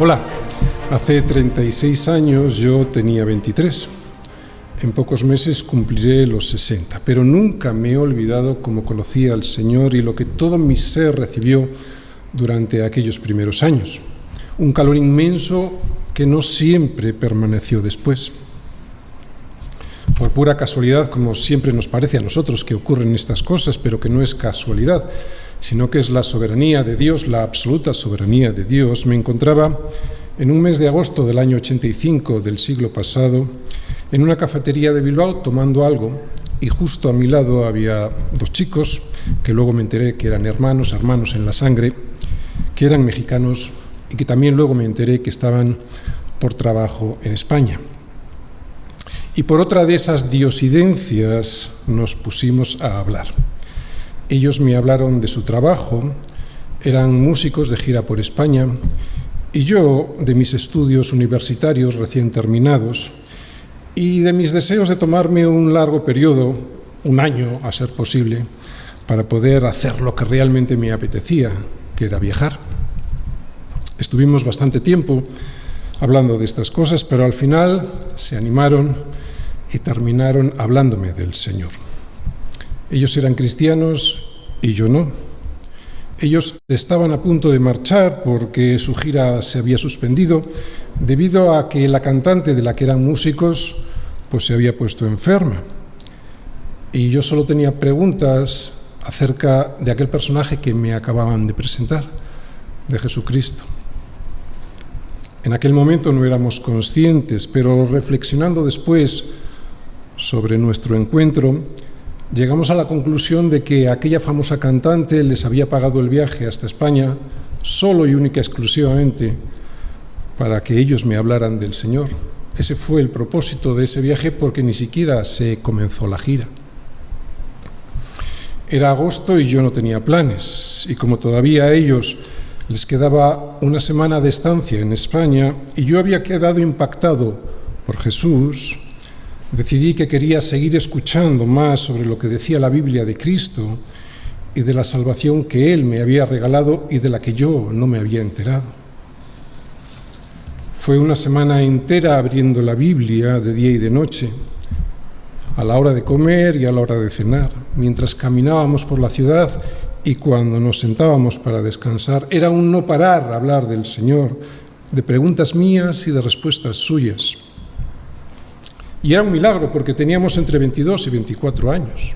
Hola, hace 36 años yo tenía 23. En pocos meses cumpliré los 60, pero nunca me he olvidado cómo conocí al Señor y lo que todo mi ser recibió durante aquellos primeros años. Un calor inmenso que no siempre permaneció después. Por pura casualidad, como siempre nos parece a nosotros que ocurren estas cosas, pero que no es casualidad, sino que es la soberanía de Dios, la absoluta soberanía de Dios, me encontraba en un mes de agosto del año 85 del siglo pasado en una cafetería de Bilbao tomando algo, y justo a mi lado había dos chicos que luego me enteré que eran hermanos en la sangre, que eran mexicanos y que también luego me enteré que estaban por trabajo en España. Y por otra de esas diosidencias nos pusimos a hablar. Ellos me hablaron de su trabajo, eran músicos de gira por España, y yo de mis estudios universitarios recién terminados, y de mis deseos de tomarme un largo periodo, un año a ser posible, para poder hacer lo que realmente me apetecía, que era viajar. Estuvimos bastante tiempo hablando de estas cosas, pero al final se animaron y terminaron hablándome del Señor. Ellos eran cristianos y yo no. Ellos estaban a punto de marchar porque su gira se había suspendido debido a que la cantante de la que eran músicos pues se había puesto enferma. Y yo solo tenía preguntas acerca de aquel personaje que me acababan de presentar, de Jesucristo. En aquel momento no éramos conscientes, pero reflexionando después sobre nuestro encuentro, llegamos a la conclusión de que aquella famosa cantante les había pagado el viaje hasta España solo y única exclusivamente para que ellos me hablaran del Señor. Ese fue el propósito de ese viaje, porque ni siquiera se comenzó la gira. Era agosto y yo no tenía planes, y como todavía a ellos les quedaba una semana de estancia en España y yo había quedado impactado por Jesús, decidí que quería seguir escuchando más sobre lo que decía la Biblia de Cristo y de la salvación que Él me había regalado y de la que yo no me había enterado. Fue una semana entera abriendo la Biblia de día y de noche, a la hora de comer y a la hora de cenar, mientras caminábamos por la ciudad y cuando nos sentábamos para descansar. Era un no parar a hablar del Señor, de preguntas mías y de respuestas suyas. Y era un milagro porque teníamos entre 22 y 24 años.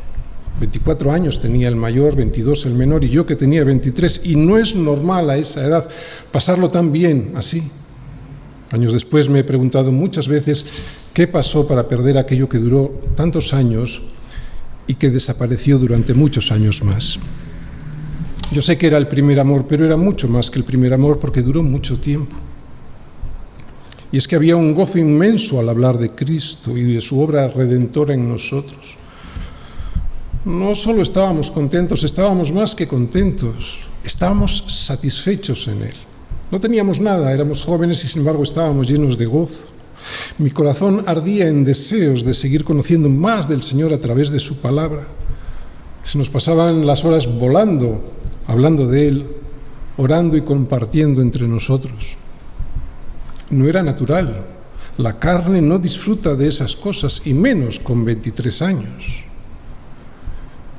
24 años tenía el mayor, 22 el menor, y yo que tenía 23. Y no es normal a esa edad pasarlo tan bien así. Años después me he preguntado muchas veces qué pasó para perder aquello que duró tantos años y que desapareció durante muchos años más. Yo sé que era el primer amor, pero era mucho más que el primer amor porque duró mucho tiempo. Y es que había un gozo inmenso al hablar de Cristo y de su obra redentora en nosotros. No solo estábamos contentos, estábamos más que contentos, estábamos satisfechos en Él. No teníamos nada, éramos jóvenes y sin embargo estábamos llenos de gozo. Mi corazón ardía en deseos de seguir conociendo más del Señor a través de su palabra. Se nos pasaban las horas volando, hablando de Él, orando y compartiendo entre nosotros. No era natural. La carne no disfruta de esas cosas, y menos con 23 años.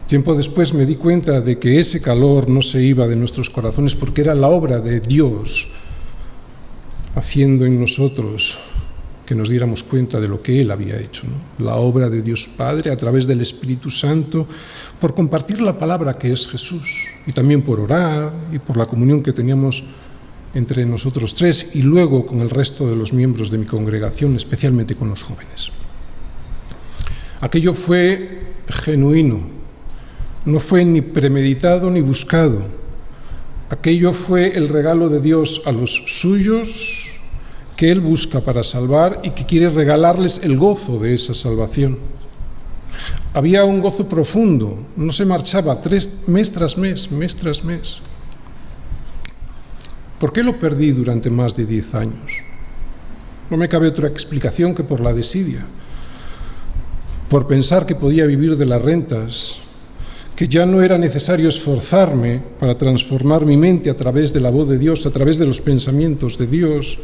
Tiempo después me di cuenta de que ese calor no se iba de nuestros corazones porque era la obra de Dios haciendo en nosotros que nos diéramos cuenta de lo que Él había hecho, ¿no? La obra de Dios Padre a través del Espíritu Santo, por compartir la palabra que es Jesús, y también por orar y por la comunión que teníamos entre nosotros tres y luego con el resto de los miembros de mi congregación, especialmente con los jóvenes. Aquello fue genuino. No fue ni premeditado ni buscado. Aquello fue el regalo de Dios a los suyos que Él busca para salvar y que quiere regalarles el gozo de esa salvación. Había un gozo profundo, no se marchaba mes tras mes. ¿Por qué lo perdí durante más de 10 años? No me cabe otra explicación que por la desidia, por pensar que podía vivir de las rentas, que ya no era necesario esforzarme para transformar mi mente a través de la voz de Dios, a través de los pensamientos de Dios,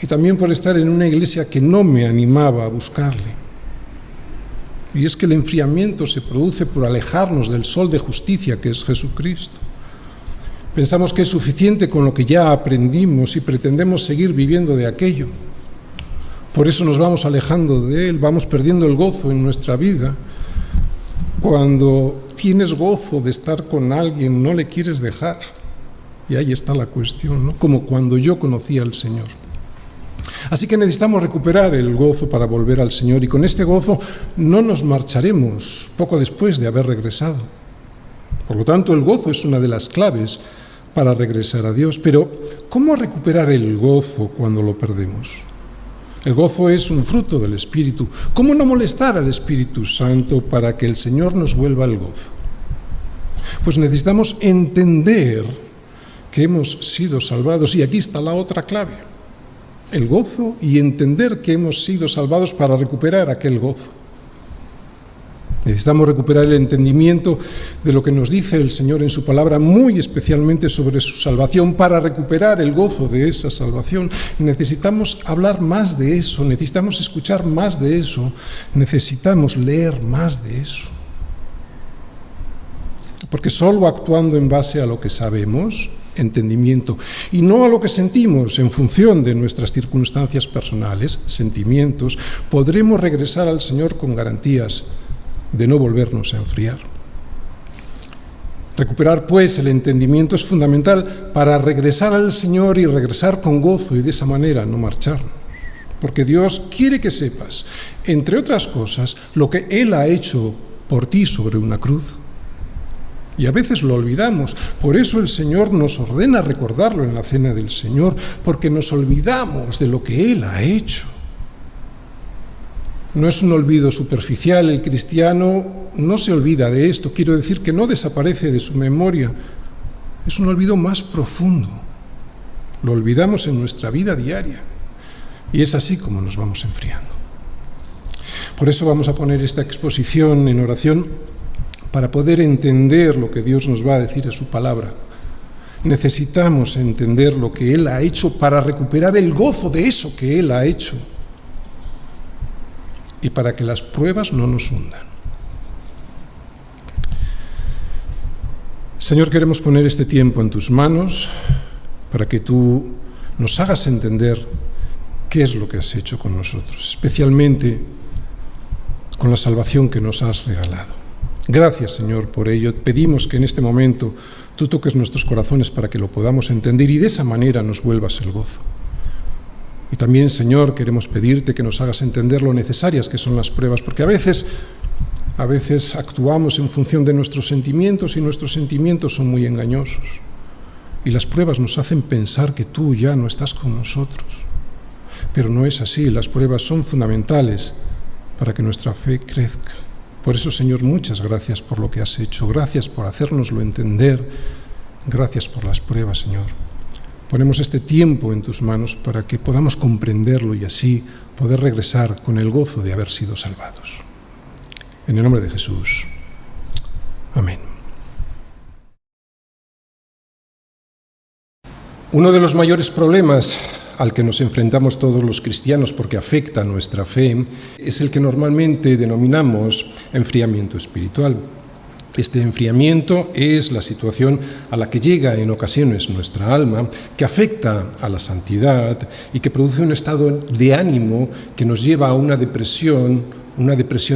y también por estar en una iglesia que no me animaba a buscarle. Y es que el enfriamiento se produce por alejarnos del sol de justicia que es Jesucristo. Pensamos que es suficiente con lo que ya aprendimos y pretendemos seguir viviendo de aquello. Por eso nos vamos alejando de Él, vamos perdiendo el gozo en nuestra vida. Cuando tienes gozo de estar con alguien, no le quieres dejar. Y ahí está la cuestión, ¿no? Como cuando yo conocí al Señor. Así que necesitamos recuperar el gozo para volver al Señor, y con este gozo no nos marcharemos poco después de haber regresado. Por lo tanto, el gozo es una de las claves para regresar a Dios. Pero, ¿cómo recuperar el gozo cuando lo perdemos? El gozo es un fruto del Espíritu. ¿Cómo no molestar al Espíritu Santo para que el Señor nos vuelva el gozo? Pues necesitamos entender que hemos sido salvados, y aquí está la otra clave: el gozo, y entender que hemos sido salvados para recuperar aquel gozo. Necesitamos recuperar el entendimiento de lo que nos dice el Señor en su palabra, muy especialmente sobre su salvación. Para recuperar el gozo de esa salvación, necesitamos hablar más de eso, necesitamos escuchar más de eso, necesitamos leer más de eso. Porque solo actuando en base a lo que sabemos, entendimiento, y no a lo que sentimos en función de nuestras circunstancias personales, sentimientos, podremos regresar al Señor con garantías de no volvernos a enfriar. Recuperar, pues, el entendimiento es fundamental para regresar al Señor y regresar con gozo, y de esa manera no marcharnos. Porque Dios quiere que sepas, entre otras cosas, lo que Él ha hecho por ti sobre una cruz. Y a veces lo olvidamos. Por eso el Señor nos ordena recordarlo en la cena del Señor, porque nos olvidamos de lo que Él ha hecho. No es un olvido superficial. El cristiano no se olvida de esto. Quiero decir que no desaparece de su memoria. Es un olvido más profundo. Lo olvidamos en nuestra vida diaria. Y es así como nos vamos enfriando. Por eso vamos a poner esta exposición en oración, para poder entender lo que Dios nos va a decir en su palabra. Necesitamos entender lo que Él ha hecho para recuperar el gozo de eso que Él ha hecho, y para que las pruebas no nos hundan. Señor, queremos poner este tiempo en tus manos para que tú nos hagas entender qué es lo que has hecho con nosotros, especialmente con la salvación que nos has regalado. Gracias, Señor, por ello. Pedimos que en este momento tú toques nuestros corazones para que lo podamos entender, y de esa manera nos vuelvas el gozo. Y también, Señor, queremos pedirte que nos hagas entender lo necesarias que son las pruebas, porque a veces actuamos en función de nuestros sentimientos, y nuestros sentimientos son muy engañosos. Y las pruebas nos hacen pensar que tú ya no estás con nosotros. Pero no es así. Las pruebas son fundamentales para que nuestra fe crezca. Por eso, Señor, muchas gracias por lo que has hecho. Gracias por hacérnoslo entender. Gracias por las pruebas, Señor. Ponemos este tiempo en tus manos para que podamos comprenderlo y así poder regresar con el gozo de haber sido salvados. En el nombre de Jesús. Amén. Uno de los mayores problemas al que nos enfrentamos todos los cristianos, porque afecta a nuestra fe, es el que normalmente denominamos enfriamiento espiritual. Este enfriamiento es la situación a la que llega en ocasiones nuestra alma, que afecta a la santidad y que produce un estado de ánimo que nos lleva a una depresión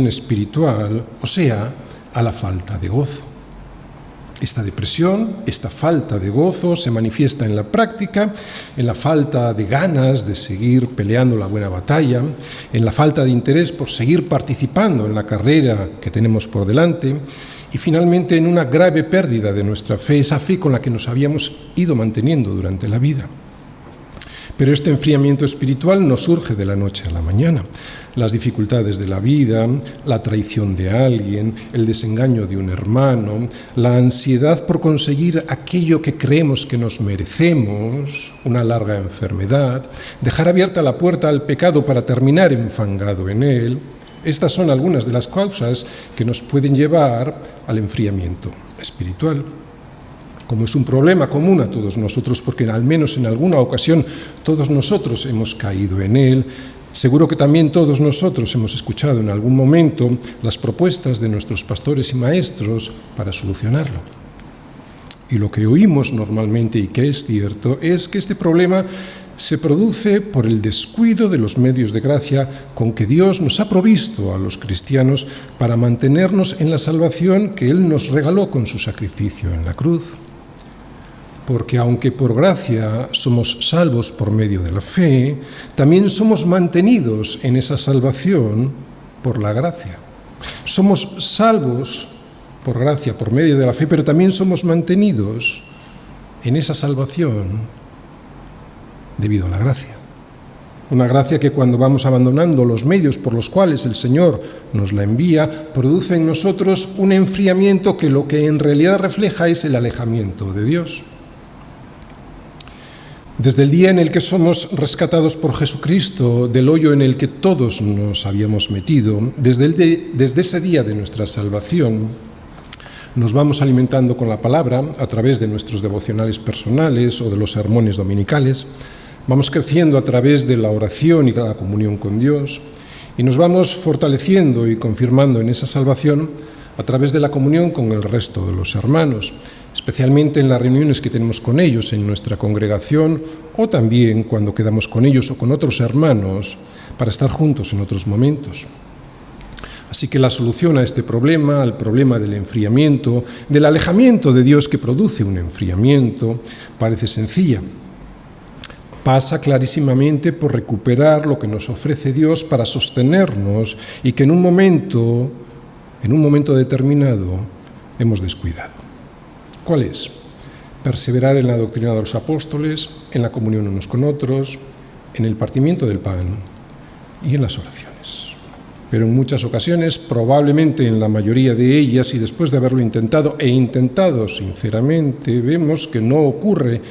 espiritual, o sea, a la falta de gozo. Esta depresión, esta falta de gozo se manifiesta en la práctica, en la falta de ganas de seguir peleando la buena batalla, en la falta de interés por seguir participando en la carrera que tenemos por delante, y finalmente en una grave pérdida de nuestra fe, esa fe con la que nos habíamos ido manteniendo durante la vida. Pero este enfriamiento espiritual no surge de la noche a la mañana. Las dificultades de la vida, la traición de alguien, el desengaño de un hermano, la ansiedad por conseguir aquello que creemos que nos merecemos, una larga enfermedad, dejar abierta la puerta al pecado para terminar enfangado en él, Estas son algunas de las causas que nos pueden llevar al enfriamiento espiritual. Como es un problema común a todos nosotros, porque al menos en alguna ocasión todos nosotros hemos caído en él, seguro que también todos nosotros hemos escuchado en algún momento las propuestas de nuestros pastores y maestros para solucionarlo. Y lo que oímos normalmente, y que es cierto, es que este problema se produce por el descuido de los medios de gracia con que Dios nos ha provisto a los cristianos para mantenernos en la salvación que Él nos regaló con su sacrificio en la cruz. Porque aunque por gracia somos salvos por medio de la fe, también somos mantenidos en esa salvación por la gracia. Somos salvos por gracia, por medio de la fe, pero también somos mantenidos en esa salvación debido a la gracia. Una gracia que cuando vamos abandonando los medios por los cuales el Señor nos la envía, produce en nosotros un enfriamiento que lo que en realidad refleja es el alejamiento de Dios. Desde el día en el que somos rescatados por Jesucristo del hoyo en el que todos nos habíamos metido, desde ese día de nuestra salvación, nos vamos alimentando con la palabra a través de nuestros devocionales personales o de los sermones dominicales, vamos creciendo a través de la oración y la comunión con Dios, y nos vamos fortaleciendo y confirmando en esa salvación a través de la comunión con el resto de los hermanos, especialmente en las reuniones que tenemos con ellos en nuestra congregación o también cuando quedamos con ellos o con otros hermanos para estar juntos en otros momentos. Así que la solución a este problema, al problema del enfriamiento, del alejamiento de Dios que produce un enfriamiento, parece sencilla. Pasa clarísimamente por recuperar lo que nos ofrece Dios para sostenernos y que en un momento determinado hemos descuidado. ¿Cuál es? Perseverar en la doctrina de los apóstoles, en la comunión unos con otros, en el partimiento del pan y en las oraciones. Pero en muchas ocasiones, probablemente en la mayoría de ellas, y después de haberlo intentado sinceramente, vemos que no ocurre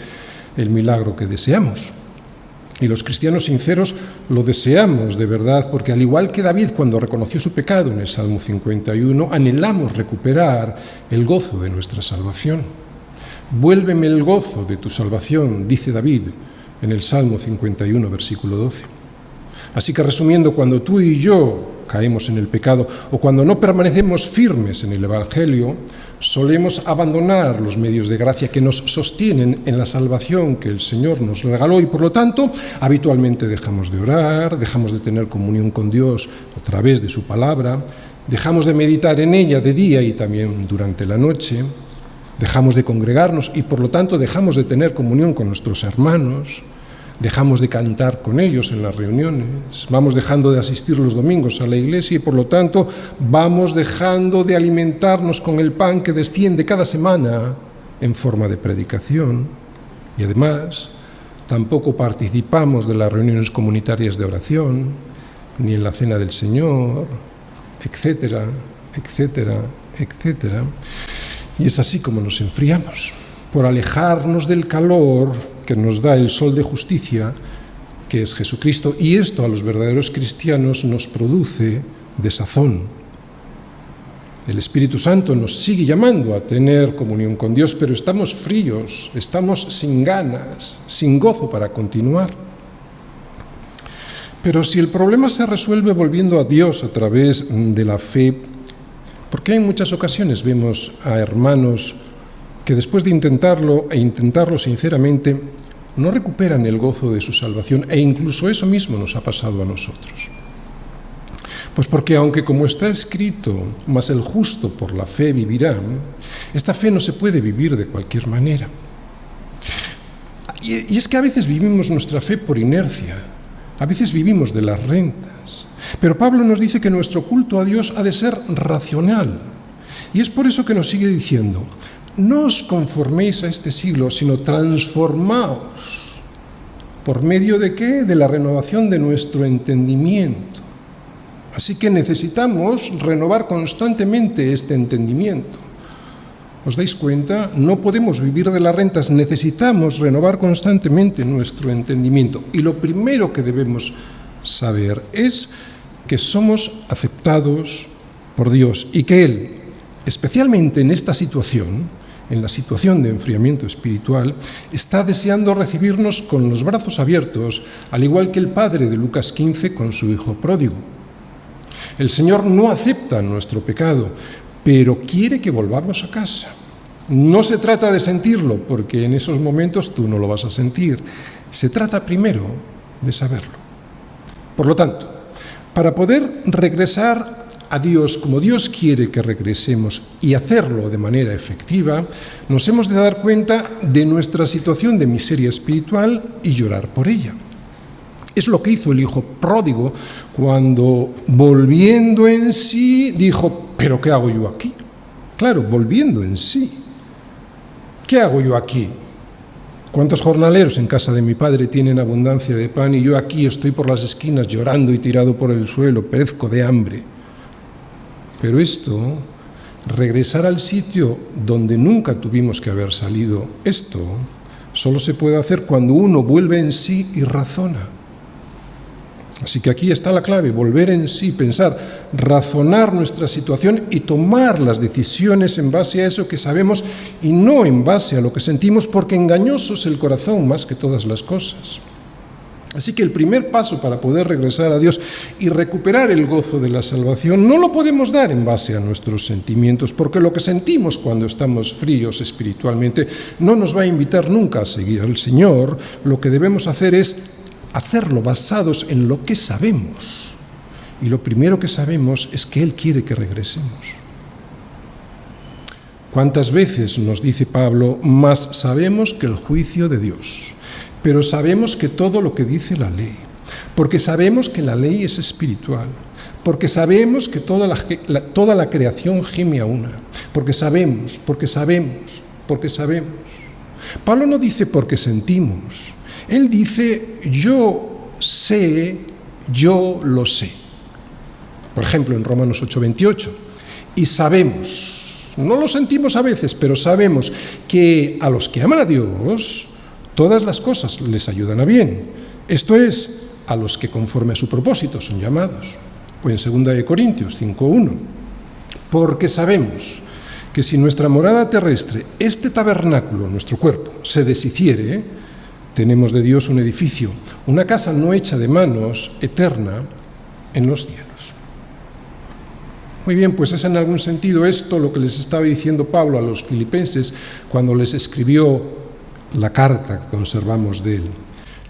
el milagro que deseamos. Y los cristianos sinceros lo deseamos de verdad, porque al igual que David cuando reconoció su pecado en el Salmo 51, anhelamos recuperar el gozo de nuestra salvación. Vuélveme el gozo de tu salvación, dice David en el Salmo 51, versículo 12. Así que resumiendo, cuando tú y yo caemos en el pecado o cuando no permanecemos firmes en el Evangelio, solemos abandonar los medios de gracia que nos sostienen en la salvación que el Señor nos regaló y por lo tanto habitualmente dejamos de orar, dejamos de tener comunión con Dios a través de su palabra, dejamos de meditar en ella de día y también durante la noche, dejamos de congregarnos y por lo tanto dejamos de tener comunión con nuestros hermanos, dejamos de cantar con ellos en las reuniones, vamos dejando de asistir los domingos a la iglesia y por lo tanto vamos dejando de alimentarnos con el pan que desciende cada semana en forma de predicación y además tampoco participamos de las reuniones comunitarias de oración, ni en la cena del Señor, etcétera, etcétera, etcétera. Y es así como nos enfriamos, por alejarnos del calor que nos da el sol de justicia, que es Jesucristo, y esto a los verdaderos cristianos nos produce desazón. El Espíritu Santo nos sigue llamando a tener comunión con Dios, pero estamos fríos, estamos sin ganas, sin gozo para continuar. Pero si el problema se resuelve volviendo a Dios a través de la fe, ¿por qué en muchas ocasiones vemos a hermanos que después de intentarlo sinceramente, no recuperan el gozo de su salvación e incluso eso mismo nos ha pasado a nosotros? Pues porque aunque como está escrito, mas el justo por la fe vivirá, esta fe no se puede vivir de cualquier manera. Y es que a veces vivimos nuestra fe por inercia, a veces vivimos de las rentas, pero Pablo nos dice que nuestro culto a Dios ha de ser racional y es por eso que nos sigue diciendo: no os conforméis a este siglo, sino transformaos. ¿Por medio de qué? De la renovación de nuestro entendimiento. Así que necesitamos renovar constantemente este entendimiento. ¿Os dais cuenta? No podemos vivir de las rentas, necesitamos renovar constantemente nuestro entendimiento. Y lo primero que debemos saber es que somos aceptados por Dios y que Él, especialmente en esta situación, en la situación de enfriamiento espiritual, está deseando recibirnos con los brazos abiertos, al igual que el padre de Lucas 15 con su hijo pródigo. El Señor no acepta nuestro pecado, pero quiere que volvamos a casa. No se trata de sentirlo, porque en esos momentos tú no lo vas a sentir. Se trata primero de saberlo. Por lo tanto, para poder regresar a Dios como Dios quiere que regresemos y hacerlo de manera efectiva, nos hemos de dar cuenta de nuestra situación de miseria espiritual y llorar por ella. Es lo que hizo el hijo pródigo cuando, volviendo en sí, dijo: ¿pero qué hago yo aquí? Claro, volviendo en sí. ¿Qué hago yo aquí? ¿Cuántos jornaleros en casa de mi padre tienen abundancia de pan y yo aquí estoy por las esquinas llorando y tirado por el suelo, perezco de hambre? Pero esto, regresar al sitio donde nunca tuvimos que haber salido, esto solo se puede hacer cuando uno vuelve en sí y razona. Así que aquí está la clave: volver en sí, pensar, razonar nuestra situación y tomar las decisiones en base a eso que sabemos y no en base a lo que sentimos, porque engañoso es el corazón más que todas las cosas. Así que el primer paso para poder regresar a Dios y recuperar el gozo de la salvación no lo podemos dar en base a nuestros sentimientos, porque lo que sentimos cuando estamos fríos espiritualmente no nos va a invitar nunca a seguir al Señor. Lo que debemos hacer es hacerlo basados en lo que sabemos. Y lo primero que sabemos es que Él quiere que regresemos. ¿Cuántas veces nos dice Pablo: más sabemos que el juicio de Dios? Pero sabemos que todo lo que dice la ley, porque sabemos que la ley es espiritual, porque sabemos que toda la creación gime a una, porque sabemos. Pablo no dice porque sentimos. Él dice: yo sé, yo lo sé. Por ejemplo, en Romanos 8:28. Y sabemos, no lo sentimos a veces, pero sabemos que a los que aman a Dios, todas las cosas les ayudan a bien. Esto es, a los que conforme a su propósito son llamados. O en 2 Corintios 5:1. Porque sabemos que si nuestra morada terrestre, este tabernáculo, nuestro cuerpo, se deshiciere, tenemos de Dios un edificio, una casa no hecha de manos, eterna, en los cielos. Muy bien, pues es en algún sentido esto lo que les estaba diciendo Pablo a los filipenses cuando les escribió la carta que conservamos de él.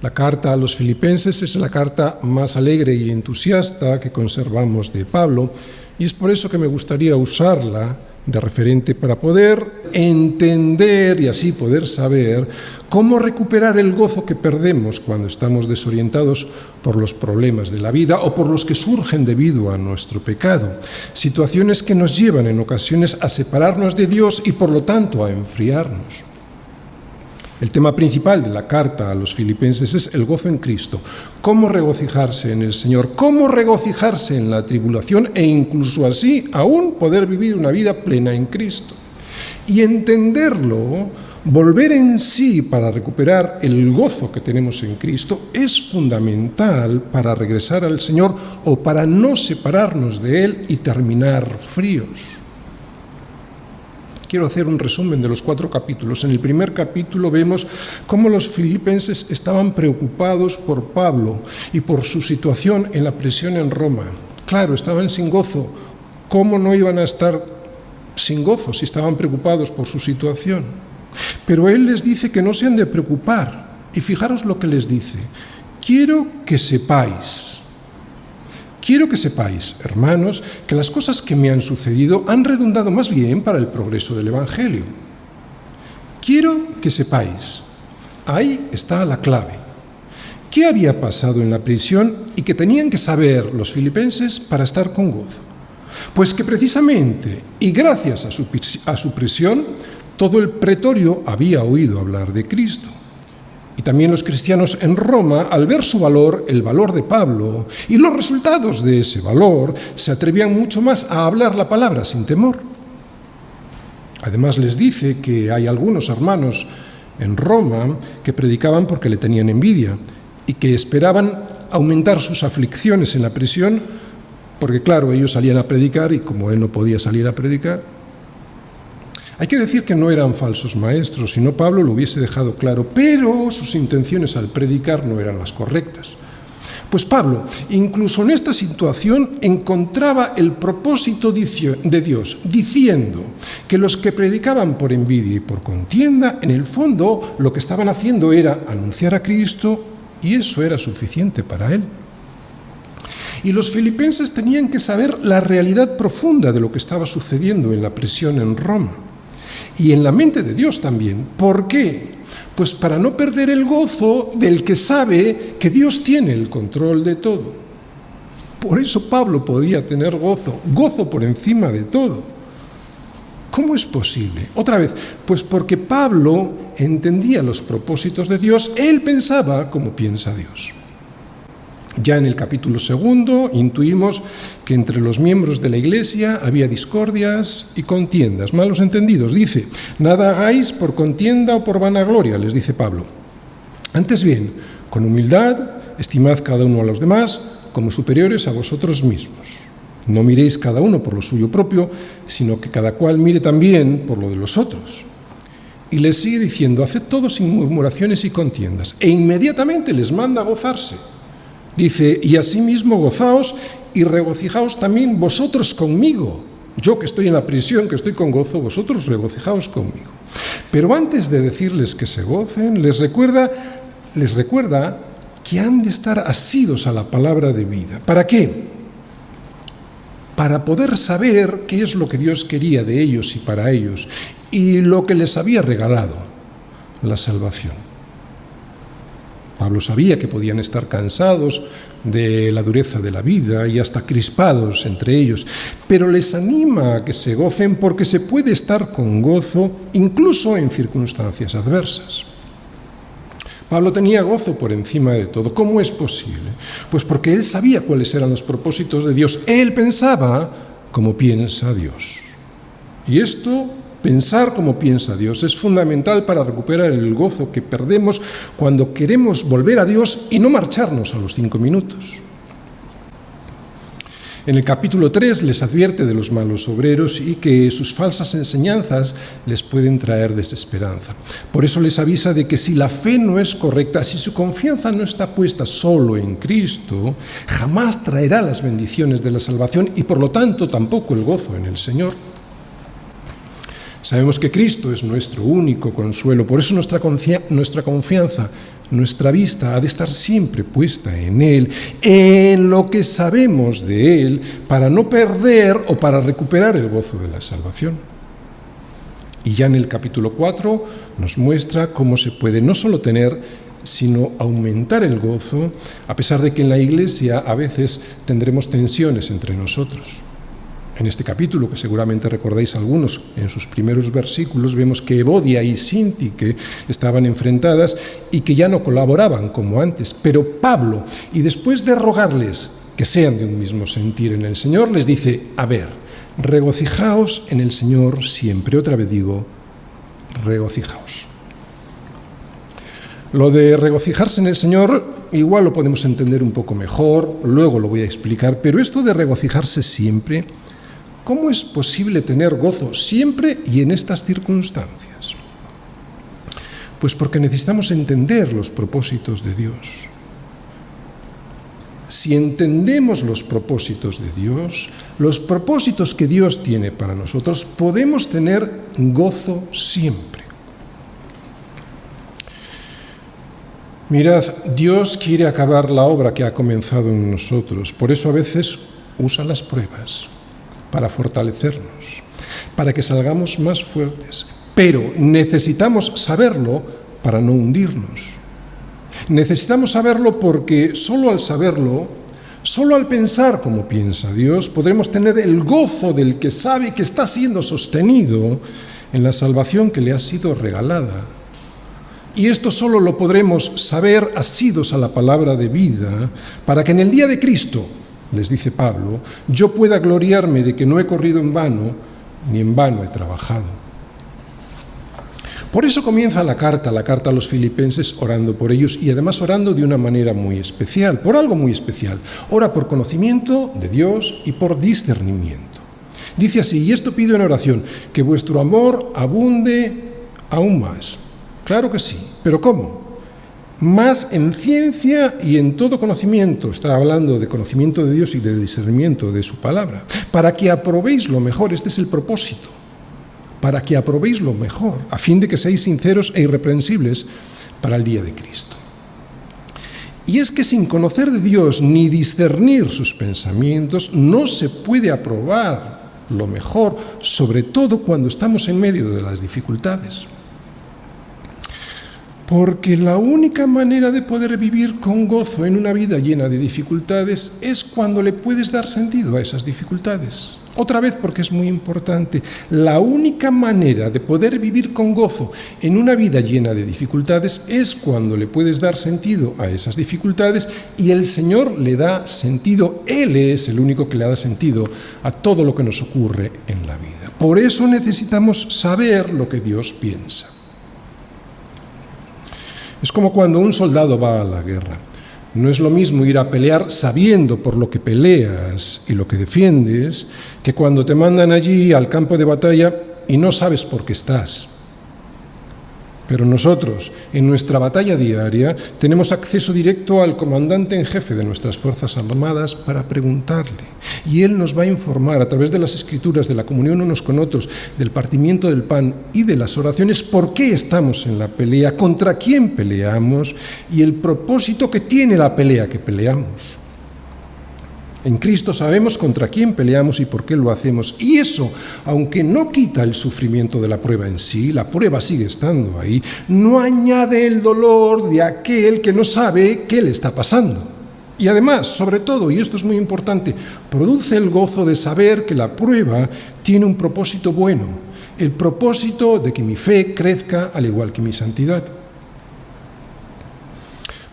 La carta a los filipenses es la carta más alegre y entusiasta que conservamos de Pablo, y es por eso que me gustaría usarla de referente para poder entender y así poder saber cómo recuperar el gozo que perdemos cuando estamos desorientados por los problemas de la vida o por los que surgen debido a nuestro pecado. Situaciones que nos llevan en ocasiones a separarnos de Dios y por lo tanto a enfriarnos. El tema principal de la carta a los filipenses es el gozo en Cristo. Cómo regocijarse en el Señor, cómo regocijarse en la tribulación e incluso así aún poder vivir una vida plena en Cristo. Y entenderlo, volver en sí para recuperar el gozo que tenemos en Cristo, es fundamental para regresar al Señor o para no separarnos de Él y terminar fríos. Quiero hacer un resumen de los 4 capítulos. En el primer capítulo vemos cómo los filipenses estaban preocupados por Pablo y por su situación en la prisión en Roma. Claro, estaban sin gozo. ¿Cómo no iban a estar sin gozo si estaban preocupados por su situación? Pero él les dice que no se han de preocupar. Y fijaros lo que les dice: quiero que sepáis, hermanos, que las cosas que me han sucedido han redundado más bien para el progreso del Evangelio. Quiero que sepáis, ahí está la clave. ¿Qué había pasado en la prisión y que tenían que saber los filipenses para estar con gozo? Pues que precisamente, y gracias a su prisión, todo el pretorio había oído hablar de Cristo. Y también los cristianos en Roma, al ver su valor, el valor de Pablo, y los resultados de ese valor, se atrevían mucho más a hablar la palabra sin temor. Además les dice que hay algunos hermanos en Roma que predicaban porque le tenían envidia y que esperaban aumentar sus aflicciones en la prisión porque claro, ellos salían a predicar y como él no podía salir a predicar. Hay que decir que no eran falsos maestros, si no Pablo lo hubiese dejado claro, pero sus intenciones al predicar no eran las correctas. Pues Pablo, incluso en esta situación, encontraba el propósito de Dios, diciendo que los que predicaban por envidia y por contienda, en el fondo lo que estaban haciendo era anunciar a Cristo y eso era suficiente para él. Y los filipenses tenían que saber la realidad profunda de lo que estaba sucediendo en la prisión en Roma. Y en la mente de Dios también. ¿Por qué? Pues para no perder el gozo del que sabe que Dios tiene el control de todo. Por eso Pablo podía tener gozo por encima de todo. ¿Cómo es posible? Otra vez, pues porque Pablo entendía los propósitos de Dios, él pensaba como piensa Dios. Ya en el capítulo 2 intuimos que entre los miembros de la Iglesia había discordias y contiendas, malos entendidos. Dice, nada hagáis por contienda o por vanagloria, les dice Pablo. Antes bien, con humildad, estimad cada uno a los demás como superiores a vosotros mismos. No miréis cada uno por lo suyo propio, sino que cada cual mire también por lo de los otros. Y les sigue diciendo, haced todo sin murmuraciones y contiendas. E inmediatamente les manda a gozarse. Dice, y asimismo gozaos y regocijaos también vosotros conmigo. Yo que estoy en la prisión, que estoy con gozo, vosotros regocijaos conmigo. Pero antes de decirles que se gocen, les recuerda que han de estar asidos a la palabra de vida. ¿Para qué? Para poder saber qué es lo que Dios quería de ellos y para ellos, y lo que les había regalado, la salvación. Pablo sabía que podían estar cansados de la dureza de la vida y hasta crispados entre ellos, pero les anima a que se gocen porque se puede estar con gozo incluso en circunstancias adversas. Pablo tenía gozo por encima de todo. ¿Cómo es posible? Pues porque él sabía cuáles eran los propósitos de Dios. Él pensaba como piensa Dios. Y esto, pensar como piensa Dios, es fundamental para recuperar el gozo que perdemos cuando queremos volver a Dios y no marcharnos a los 5 minutos. En el capítulo 3 les advierte de los malos obreros y que sus falsas enseñanzas les pueden traer desesperanza. Por eso les avisa de que si la fe no es correcta, si su confianza no está puesta solo en Cristo, jamás traerá las bendiciones de la salvación y por lo tanto tampoco el gozo en el Señor. Sabemos que Cristo es nuestro único consuelo, por eso nuestra confianza, nuestra vista ha de estar siempre puesta en Él, en lo que sabemos de Él, para no perder o para recuperar el gozo de la salvación. Y ya en el capítulo 4 nos muestra cómo se puede no solo tener, sino aumentar el gozo, a pesar de que en la Iglesia a veces tendremos tensiones entre nosotros. En este capítulo, que seguramente recordáis algunos, en sus primeros versículos, vemos que Evodia y Síntique estaban enfrentadas y que ya no colaboraban como antes. Pero Pablo, y después de rogarles que sean de un mismo sentir en el Señor, les dice, a ver, regocijaos en el Señor siempre. Otra vez digo, regocijaos. Lo de regocijarse en el Señor igual lo podemos entender un poco mejor, luego lo voy a explicar, pero esto de regocijarse siempre, ¿cómo es posible tener gozo siempre y en estas circunstancias? Pues porque necesitamos entender los propósitos de Dios. Si entendemos los propósitos de Dios, los propósitos que Dios tiene para nosotros, podemos tener gozo siempre. Mirad, Dios quiere acabar la obra que ha comenzado en nosotros, por eso a veces usa las pruebas para fortalecernos, para que salgamos más fuertes. Pero necesitamos saberlo para no hundirnos. Necesitamos saberlo porque solo al saberlo, solo al pensar como piensa Dios, podremos tener el gozo del que sabe que está siendo sostenido en la salvación que le ha sido regalada. Y esto solo lo podremos saber asidos a la palabra de vida, para que en el día de Cristo, les dice Pablo, yo pueda gloriarme de que no he corrido en vano, ni en vano he trabajado. Por eso comienza la carta a los filipenses orando por ellos y además orando de una manera muy especial, por algo muy especial. Ora por conocimiento de Dios y por discernimiento. Dice así, y esto pido en oración, que vuestro amor abunde aún más. Claro que sí, pero ¿cómo? Más en ciencia y en todo conocimiento, está hablando de conocimiento de Dios y de discernimiento de su palabra, para que aprobéis lo mejor, este es el propósito, para que aprobéis lo mejor, a fin de que seáis sinceros e irreprensibles para el día de Cristo. Y es que sin conocer de Dios ni discernir sus pensamientos, no se puede aprobar lo mejor, sobre todo cuando estamos en medio de las dificultades. Porque la única manera de poder vivir con gozo en una vida llena de dificultades es cuando le puedes dar sentido a esas dificultades. Otra vez, porque es muy importante, la única manera de poder vivir con gozo en una vida llena de dificultades es cuando le puedes dar sentido a esas dificultades y el Señor le da sentido, Él es el único que le da sentido a todo lo que nos ocurre en la vida. Por eso necesitamos saber lo que Dios piensa. Es como cuando un soldado va a la guerra. No es lo mismo ir a pelear sabiendo por lo que peleas y lo que defiendes, que cuando te mandan allí al campo de batalla y no sabes por qué estás. Pero nosotros, en nuestra batalla diaria, tenemos acceso directo al comandante en jefe de nuestras Fuerzas Armadas para preguntarle. Y él nos va a informar a través de las Escrituras, de la comunión unos con otros, del partimiento del pan y de las oraciones, por qué estamos en la pelea, contra quién peleamos y el propósito que tiene la pelea que peleamos. En Cristo sabemos contra quién peleamos y por qué lo hacemos. Y eso, aunque no quita el sufrimiento de la prueba en sí, la prueba sigue estando ahí, no añade el dolor de aquel que no sabe qué le está pasando. Y además, sobre todo, y esto es muy importante, produce el gozo de saber que la prueba tiene un propósito bueno, el propósito de que mi fe crezca al igual que mi santidad.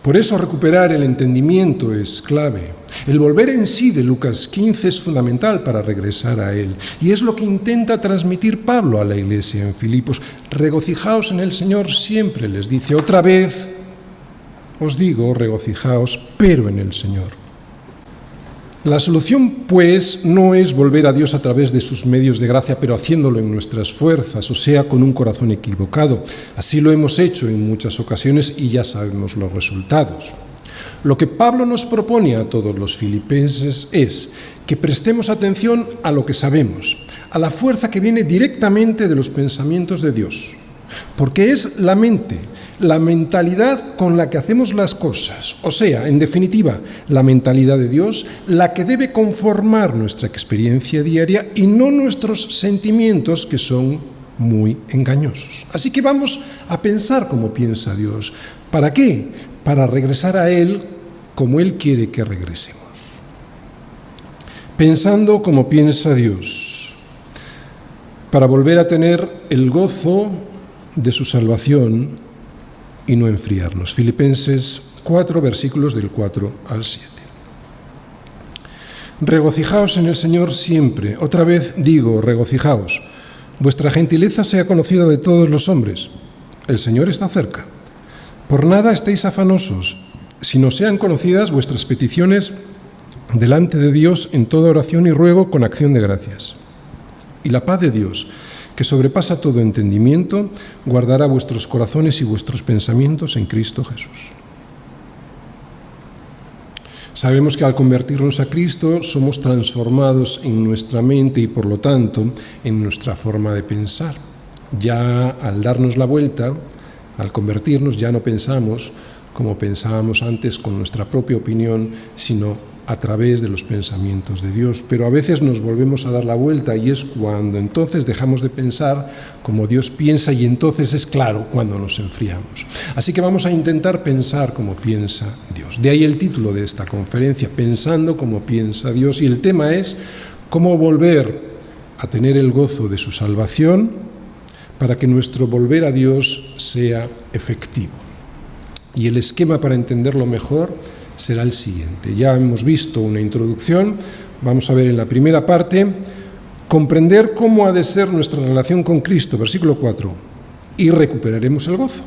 Por eso recuperar el entendimiento es clave. El volver en sí de Lucas 15 es fundamental para regresar a él. Y es lo que intenta transmitir Pablo a la iglesia en Filipos. Regocijaos en el Señor siempre, les dice. Otra vez os digo, regocijaos, pero en el Señor. La solución, pues, no es volver a Dios a través de sus medios de gracia, pero haciéndolo en nuestras fuerzas, o sea, con un corazón equivocado. Así lo hemos hecho en muchas ocasiones y ya sabemos los resultados. Lo que Pablo nos propone a todos los filipenses es que prestemos atención a lo que sabemos, a la fuerza que viene directamente de los pensamientos de Dios, porque es la mente, la mentalidad con la que hacemos las cosas, o sea, en definitiva, la mentalidad de Dios, la que debe conformar nuestra experiencia diaria y no nuestros sentimientos que son muy engañosos. Así que vamos a pensar como piensa Dios. ¿Para qué? Para regresar a Él como Él quiere que regresemos. Pensando como piensa Dios, para volver a tener el gozo de su salvación y no enfriarnos. Filipenses 4, versículos del 4 al 7. Regocijaos en el Señor siempre. Otra vez digo, regocijaos. Vuestra gentileza sea conocida de todos los hombres. El Señor está cerca. Por nada estéis afanosos, sino sean conocidas vuestras peticiones delante de Dios en toda oración y ruego con acción de gracias. Y la paz de Dios, que sobrepasa todo entendimiento, guardará vuestros corazones y vuestros pensamientos en Cristo Jesús. Sabemos que al convertirnos a Cristo somos transformados en nuestra mente y por lo tanto en nuestra forma de pensar. Ya al darnos la vuelta, al convertirnos, ya no pensamos como pensábamos antes con nuestra propia opinión, sino a través de los pensamientos de Dios. Pero a veces nos volvemos a dar la vuelta y es cuando entonces dejamos de pensar como Dios piensa y entonces es claro cuando nos enfriamos. Así que vamos a intentar pensar como piensa Dios. De ahí el título de esta conferencia, Pensando como piensa Dios. Y el tema es cómo volver a tener el gozo de su salvación para que nuestro volver a Dios sea efectivo. Y el esquema para entenderlo mejor será el siguiente. Ya hemos visto una introducción, vamos a ver en la primera parte, comprender cómo ha de ser nuestra relación con Cristo, versículo 4. y recuperaremos el gozo.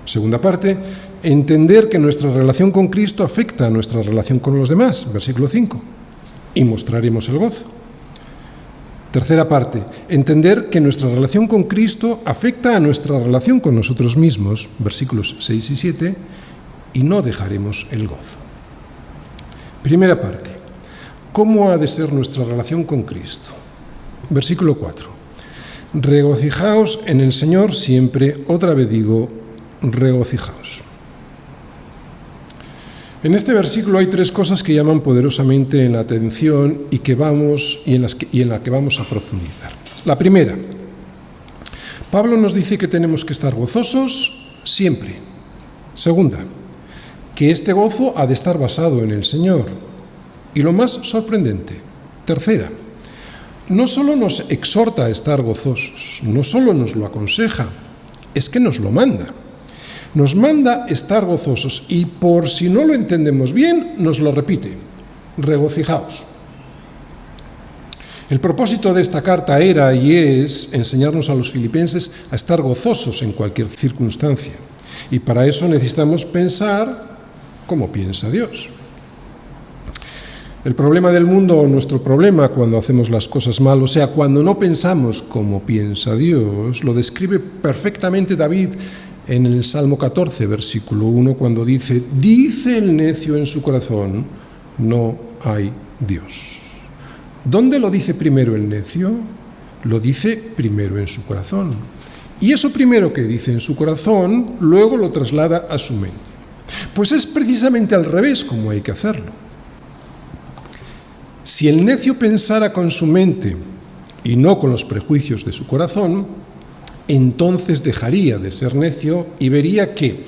Segunda parte, entender que nuestra relación con Cristo afecta a nuestra relación con los demás, versículo 5, y mostraremos el gozo. Tercera parte, entender que nuestra relación con Cristo afecta a nuestra relación con nosotros mismos, versículos 6 y 7, y no dejaremos el gozo. Primera parte, ¿cómo ha de ser nuestra relación con Cristo? Versículo 4, regocijaos en el Señor siempre, otra vez digo, regocijaos. En este versículo hay tres cosas que llaman poderosamente la atención y en la que vamos a profundizar. La primera, Pablo nos dice que tenemos que estar gozosos siempre. Segunda, que este gozo ha de estar basado en el Señor. Y lo más sorprendente, tercera, no solo nos exhorta a estar gozosos, no solo nos lo aconseja, es que nos lo manda. Nos manda estar gozosos y por si no lo entendemos bien, nos lo repite, regocijaos. El propósito de esta carta era y es enseñarnos a los filipenses a estar gozosos en cualquier circunstancia. Y para eso necesitamos pensar como piensa Dios. El problema del mundo, o nuestro problema cuando hacemos las cosas mal, o sea, cuando no pensamos como piensa Dios, lo describe perfectamente David en el Salmo 14, versículo 1, cuando dice el necio en su corazón, no hay Dios. ¿Dónde lo dice primero el necio? Lo dice primero en su corazón. Y eso primero que dice en su corazón, luego lo traslada a su mente. Pues es precisamente al revés como hay que hacerlo. Si el necio pensara con su mente y no con los prejuicios de su corazón, entonces dejaría de ser necio y vería que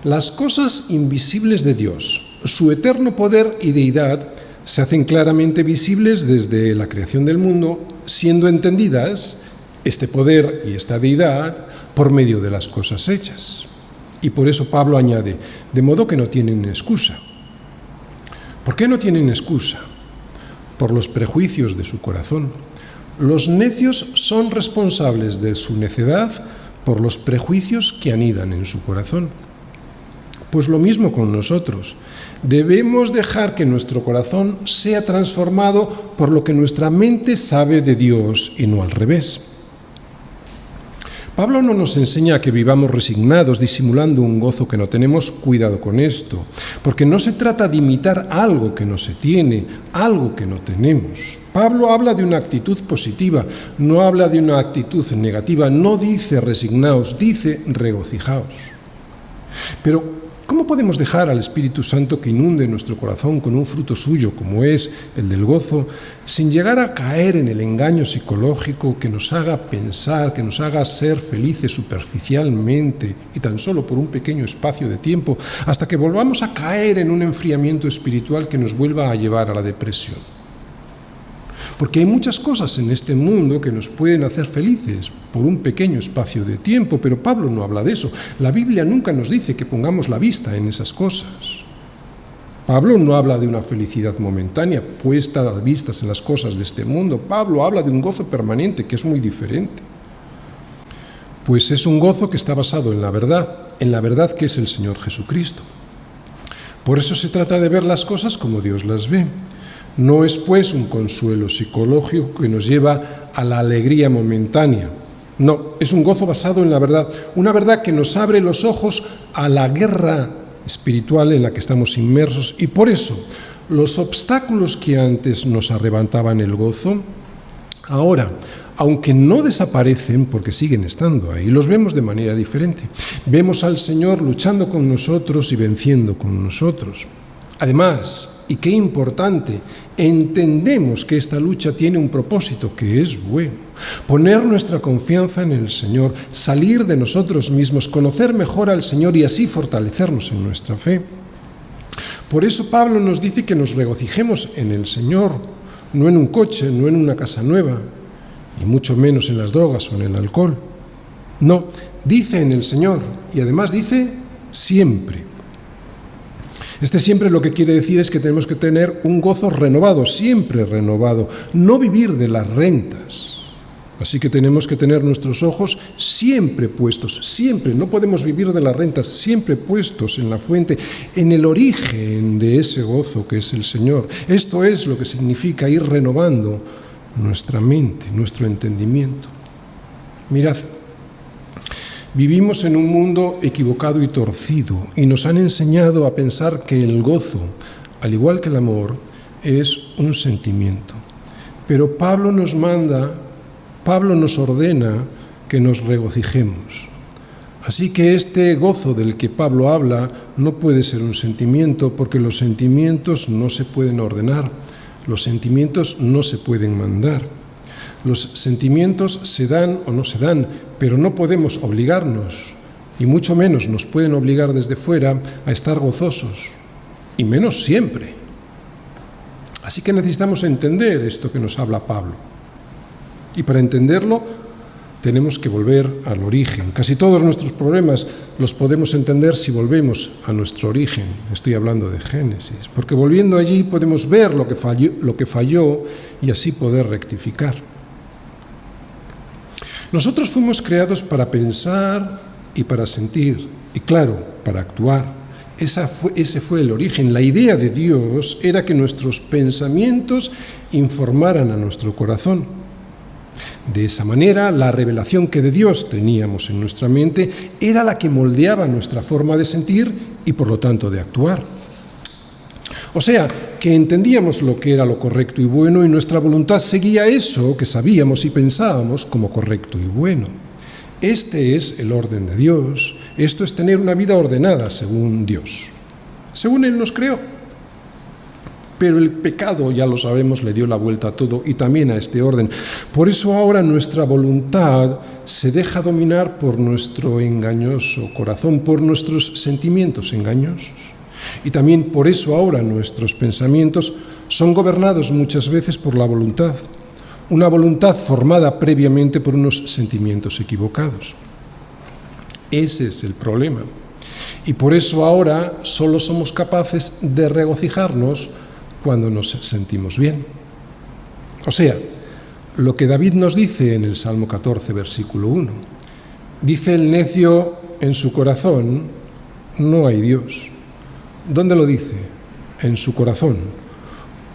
las cosas invisibles de Dios, su eterno poder y deidad, se hacen claramente visibles desde la creación del mundo, siendo entendidas este poder y esta deidad por medio de las cosas hechas. Y por eso Pablo añade, de modo que no tienen excusa. ¿Por qué no tienen excusa? Por los prejuicios de su corazón. Los necios son responsables de su necedad por los prejuicios que anidan en su corazón. Pues lo mismo con nosotros. Debemos dejar que nuestro corazón sea transformado por lo que nuestra mente sabe de Dios y no al revés. Pablo no nos enseña que vivamos resignados, disimulando un gozo que no tenemos. Cuidado con esto, porque no se trata de imitar algo que no se tiene, algo que no tenemos. Pablo habla de una actitud positiva, no habla de una actitud negativa, no dice resignaos, dice regocijaos. Pero, ¿cómo podemos dejar al Espíritu Santo que inunde nuestro corazón con un fruto suyo, como es el del gozo, sin llegar a caer en el engaño psicológico que nos haga pensar, que nos haga ser felices superficialmente y tan solo por un pequeño espacio de tiempo, hasta que volvamos a caer en un enfriamiento espiritual que nos vuelva a llevar a la depresión? Porque hay muchas cosas en este mundo que nos pueden hacer felices por un pequeño espacio de tiempo, pero Pablo no habla de eso. La Biblia nunca nos dice que pongamos la vista en esas cosas. Pablo no habla de una felicidad momentánea puesta a vistas en las cosas de este mundo. Pablo habla de un gozo permanente que es muy diferente. Pues es un gozo que está basado en la verdad que es el Señor Jesucristo. Por eso se trata de ver las cosas como Dios las ve. No es pues un consuelo psicológico que nos lleva a la alegría momentánea. No, es un gozo basado en la verdad, una verdad que nos abre los ojos a la guerra espiritual en la que estamos inmersos y por eso los obstáculos que antes nos arrebataban el gozo, ahora, aunque no desaparecen porque siguen estando ahí, los vemos de manera diferente. Vemos al Señor luchando con nosotros y venciendo con nosotros. Además, y qué importante, entendemos que esta lucha tiene un propósito que es bueno. Poner nuestra confianza en el Señor, salir de nosotros mismos, conocer mejor al Señor y así fortalecernos en nuestra fe. Por eso Pablo nos dice que nos regocijemos en el Señor, no en un coche, no en una casa nueva, y mucho menos en las drogas o en el alcohol. No, dice en el Señor y además dice siempre. Este siempre lo que quiere decir es que tenemos que tener un gozo renovado, siempre renovado, no vivir de las rentas. Así que tenemos que tener nuestros ojos siempre puestos, siempre, no podemos vivir de las rentas, siempre puestos en la fuente, en el origen de ese gozo que es el Señor. Esto es lo que significa ir renovando nuestra mente, nuestro entendimiento. Mirad, vivimos en un mundo equivocado y torcido y nos han enseñado a pensar que el gozo, al igual que el amor, es un sentimiento. Pero Pablo nos ordena que nos regocijemos. Así que este gozo del que Pablo habla no puede ser un sentimiento, porque los sentimientos no se pueden ordenar, los sentimientos no se pueden mandar. Los sentimientos se dan o no se dan, pero no podemos obligarnos, y mucho menos nos pueden obligar desde fuera a estar gozosos, y menos siempre. Así que necesitamos entender esto que nos habla Pablo. Y para entenderlo, tenemos que volver al origen. Casi todos nuestros problemas los podemos entender si volvemos a nuestro origen. Estoy hablando de Génesis, porque volviendo allí podemos ver lo que falló y así poder rectificar. Nosotros fuimos creados para pensar y para sentir, y claro, para actuar. Ese fue el origen. La idea de Dios era que nuestros pensamientos informaran a nuestro corazón. De esa manera, la revelación que de Dios teníamos en nuestra mente era la que moldeaba nuestra forma de sentir y, por lo tanto, de actuar. O sea, que entendíamos lo que era lo correcto y bueno y nuestra voluntad seguía eso que sabíamos y pensábamos como correcto y bueno. Este es el orden de Dios. Esto es tener una vida ordenada según Dios, según Él nos creó. Pero el pecado, ya lo sabemos, le dio la vuelta a todo y también a este orden. Por eso ahora nuestra voluntad se deja dominar por nuestro engañoso corazón, por nuestros sentimientos engañosos. Y también por eso ahora nuestros pensamientos son gobernados muchas veces por la voluntad, una voluntad formada previamente por unos sentimientos equivocados. Ese es el problema. Y por eso ahora solo somos capaces de regocijarnos cuando nos sentimos bien. O sea, lo que David nos dice en el Salmo 14, versículo 1. Dice el necio en su corazón, no hay Dios. ¿Dónde lo dice? En su corazón.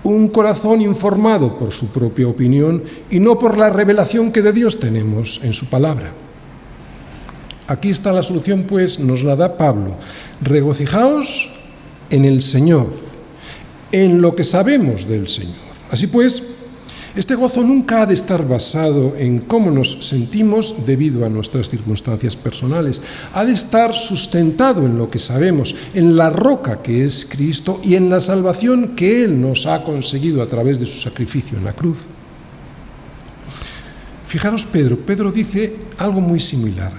Un corazón informado por su propia opinión y no por la revelación que de Dios tenemos en su palabra. Aquí está la solución, pues, nos la da Pablo. Regocijaos en el Señor, en lo que sabemos del Señor. Así pues, este gozo nunca ha de estar basado en cómo nos sentimos debido a nuestras circunstancias personales. Ha de estar sustentado en lo que sabemos, en la roca que es Cristo y en la salvación que Él nos ha conseguido a través de su sacrificio en la cruz. Fijaros, Pedro dice algo muy similar.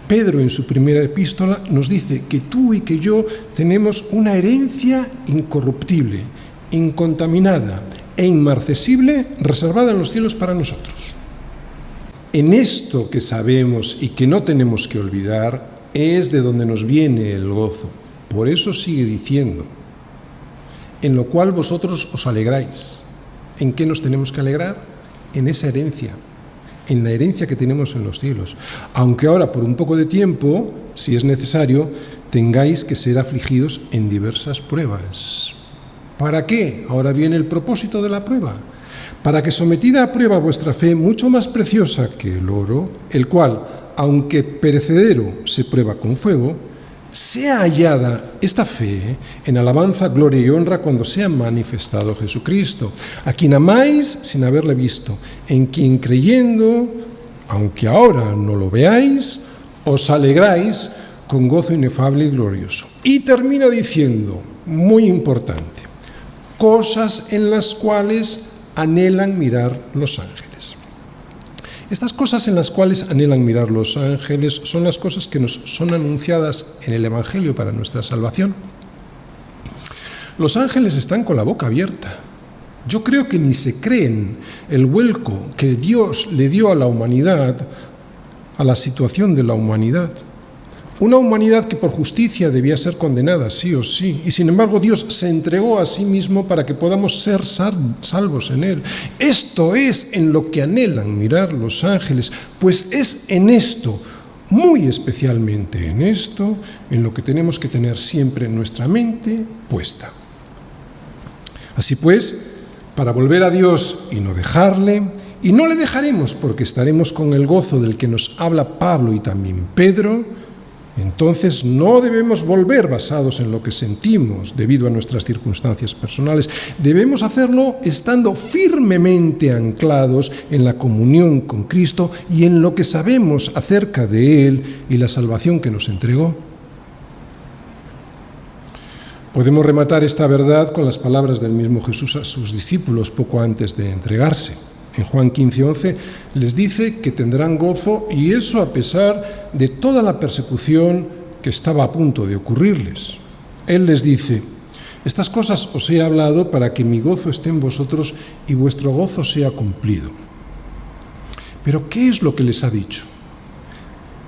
Pedro, en su primera epístola, nos dice que tú y que yo tenemos una herencia incorruptible, incontaminada e inmarcesible, reservada en los cielos para nosotros. En esto que sabemos y que no tenemos que olvidar, es de donde nos viene el gozo. Por eso sigue diciendo, en lo cual vosotros os alegráis. ¿En qué nos tenemos que alegrar? En esa herencia. En la herencia que tenemos en los cielos, aunque ahora por un poco de tiempo, si es necesario, tengáis que ser afligidos en diversas pruebas. ¿Para qué? Ahora viene el propósito de la prueba. Para que sometida a prueba vuestra fe, mucho más preciosa que el oro, el cual, aunque perecedero, se prueba con fuego, sea hallada esta fe en alabanza, gloria y honra cuando sea manifestado Jesucristo, a quien amáis sin haberle visto, en quien creyendo, aunque ahora no lo veáis, os alegráis con gozo inefable y glorioso. Y termina diciendo, muy importante, cosas en las cuales anhelan mirar los ángeles. Estas cosas en las cuales anhelan mirar los ángeles son las cosas que nos son anunciadas en el Evangelio para nuestra salvación. Los ángeles están con la boca abierta. Yo creo que ni se creen el vuelco que Dios le dio a la humanidad, a la situación de la humanidad. Una humanidad que por justicia debía ser condenada, sí o sí, y sin embargo Dios se entregó a sí mismo para que podamos ser salvos en Él. Esto es en lo que anhelan mirar los ángeles, pues es en esto, muy especialmente en esto, en lo que tenemos que tener siempre nuestra mente puesta. Así pues, para volver a Dios y no dejarle, y no le dejaremos porque estaremos con el gozo del que nos habla Pablo y también Pedro, entonces no debemos volver basados en lo que sentimos debido a nuestras circunstancias personales. Debemos hacerlo estando firmemente anclados en la comunión con Cristo y en lo que sabemos acerca de Él y la salvación que nos entregó. Podemos rematar esta verdad con las palabras del mismo Jesús a sus discípulos poco antes de entregarse. En Juan 15:11 les dice que tendrán gozo, y eso a pesar de toda la persecución que estaba a punto de ocurrirles. Él les dice: estas cosas os he hablado para que mi gozo esté en vosotros y vuestro gozo sea cumplido. Pero ¿qué es lo que les ha dicho?